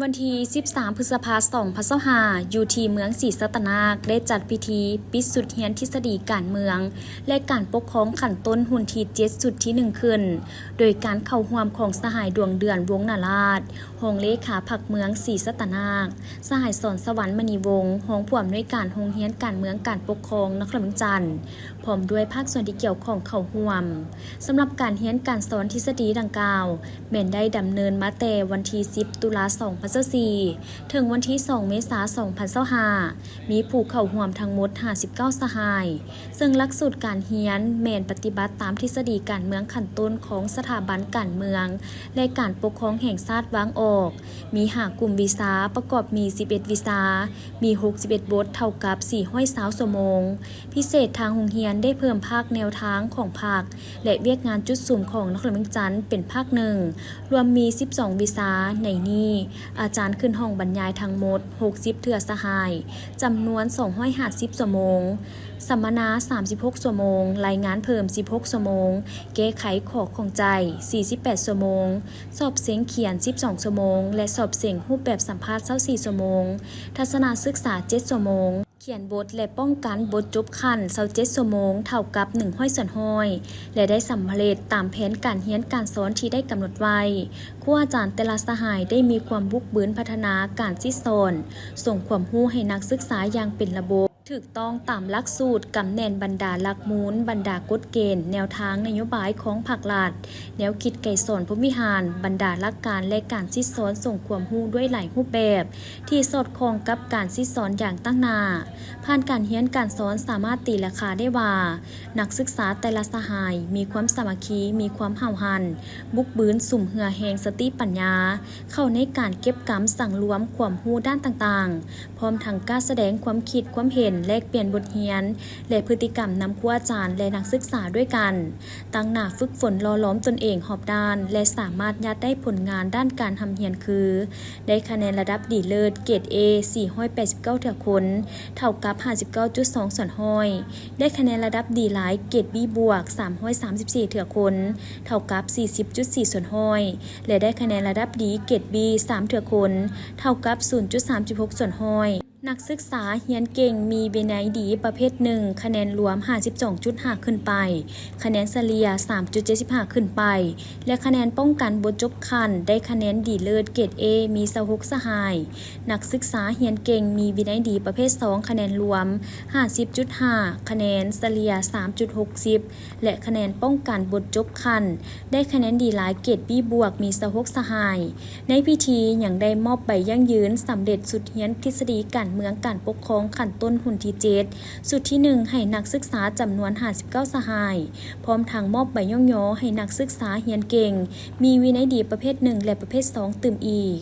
วันที่13 พฤษภาคม 2025อยู่ที่เมืองศรีสัตนาคได้จัดพิธีปิดสุดเฮียนทฤษฎีการเมืองและการปกครองขั้นต้นหุ่นที่7สุดที่1ขึ้นโดยการเข้าร่วมของสหายดวงเดือนวงศ์นาราชรองเลขาพรรคเมืองศรีสัตนาคสหายสอนสวรรค์มณีวงศ์รองผู้อำนวยการโรงเรียนการเมืองการปกครองนครเมืองจันทร์พร้อมด้วยภาคส่วนที่เกี่ยวข้องเข้าร่วมสำหรับการเรียนการสอนทฤษฎีดังกล่าวแม่นได้ดำเนินมาแต่วันที่10 ตุลาคม 2024ถึงวันที่2 เมษายน 2025มีผู้เข้าร่วมทั้งหมด59สหายซึ่งหลักสูตรการเรียนแม่นปฏิบัติตามทฤษฎีการเมืองขั้นต้นของสถาบันการเมืองและการปกครองแห่งชาติวางออกมี5กลุ่มวิชาประกอบมี11วิชามี61บทเท่ากับ420ชั่วโมงพิเศษทางโรงเรียนได้เพิ่มภาคแนวทางของภาคและเวียกงานจุดสุ่มของนครเมืองจันทร์เป็นภาคหนึ่งรวมมี12วิชาในนี้อาจารย์ขึ้นห้องบรรยายทั้งหมด60เทื่อสหายจำนวน250ชั่วโมงสัมมนา36ชั่วโมงรายงานเพิ่ม16ชั่วโมงแก้ไขข้อข้องใจ48ชั่วโมงสอบเสียงเขียน12ชั่วโมงและสอบเสียงรูปแบบสัมภาษณ์24ชั่วโมงทัศนศึกษา7ชั่วโมงเขียนบทและป้องกันบทจบขั้น27ชั่วโมงเท่ากับ100ส่วนห้อยและได้สำเร็จตามแผนการเรียนการสอนที่ได้กำหนดไว้ครูอาจารย์แต่ละสหายได้มีความบุกเบิกพัฒนาการสิสอนส่งความรู้ให้นักศึกษาอย่างเป็นระบบถูกต้องตามหลักสูตรกำแนนบรรดาหลักมูลบรรดากฎเกณฑ์แนวทางนโยบายของภาครัฐแนวคิดไก่สอนพรหมวิหารบรรดาหลักการและการสิสอนส่งความรู้ด้วยหลายรูปแบบที่สอดคล้องกับการสิสอนอย่างตั้งหน้าผ่านการเรียนการสอนสามารถตีราคาได้ว่านักศึกษาแต่ละสหายมีความสามัคคีมีความเห่าหันบุกบืนสุ่มเหือแหงสติปัญญาเข้าในการเก็บกำสั่งรวมความรู้ด้านต่างๆพร้อมทั้งการแสดงความคิดความเห็นแลกเปลี่ยนบทเรียนและพฤติกรรมนำครูอาจารย์และนักศึกษาด้วยกันตั้งหน้าฝึกฝนหล่อหลอมตนเองหอบด้านและสามารถยัดได้ผลงานด้านการทำเรียนคือได้คะแนนระดับดีเลิศเกรด A 489เถื่อคนเท่ากับ 59.2 ส่วนห้อยได้คะแนนระดับดีหลายเกรด B บวก334เถื่อคนเท่ากับ 40.4 ส่วนห้อยและได้คะแนนระดับดีเกรด B 3เถื่อคนเท่ากับ 0.36 ส่วนห้อยนักศึกษาเรียนเก่งมีวินัยดีประเภท1คะแนนรวม 52.5 ขึ้นไปคะแนนเฉลี่ย 3.75 ขึ้นไปและคะแนนป้องกันบทจบขั้นได้คะแนนดีเลิศเกรด A มี26สหายนักศึกษาเรียนเก่งมีวินัยดีประเภท2คะแนนรวม 50.5 คะแนนเฉลี่ย 3.60 และคะแนนป้องกันบทจบขั้นได้คะแนนดีหลายเกรด B บวกมี26สหายในพิธียังได้มอบใบยั่งยืนสำเร็จสุดเรียนทฤษฎีการเมืองการปกครองขั้นต้นหุ่นที่7สุดที่1ให้นักศึกษาจำนวน59สหายพร้อมทางมอบใบย่องยอให้นักศึกษาเรียนเก่งมีวินัยดีประเภท1และประเภท2ตื่มอีก